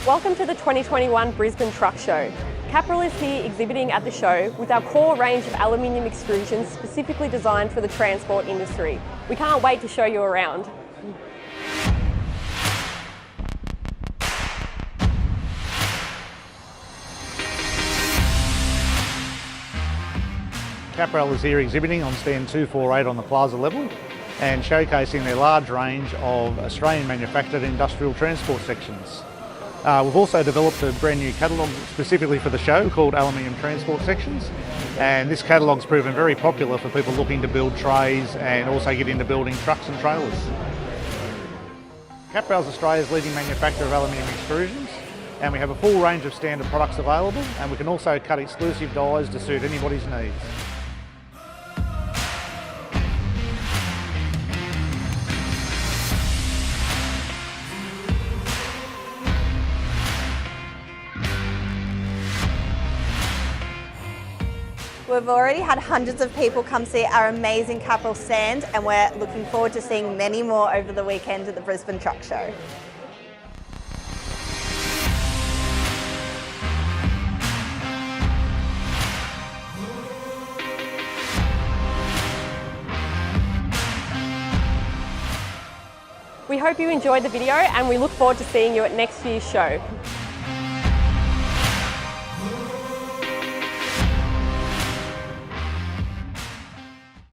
Welcome to the 2021 Brisbane Truck Show. Capral is here exhibiting at the show with our core range of aluminium extrusions specifically designed for the transport industry. We can't wait to show you around. Capral is here exhibiting on stand 248 on the plaza level and showcasing their large range of Australian manufactured industrial transport sections. We've also developed a brand new catalogue specifically for the show called Aluminium Transport Sections, and this catalogue's proven very popular for people looking to build trays and also get into building trucks and trailers. Capral's Australia's leading manufacturer of aluminium extrusions, and we have a full range of standard products available, and we can also cut exclusive dies to suit anybody's needs. We've already had hundreds of people come see our amazing Capral stand, and we're looking forward to seeing many more over the weekend at the Brisbane Truck Show. We hope you enjoyed the video and we look forward to seeing you at next year's show.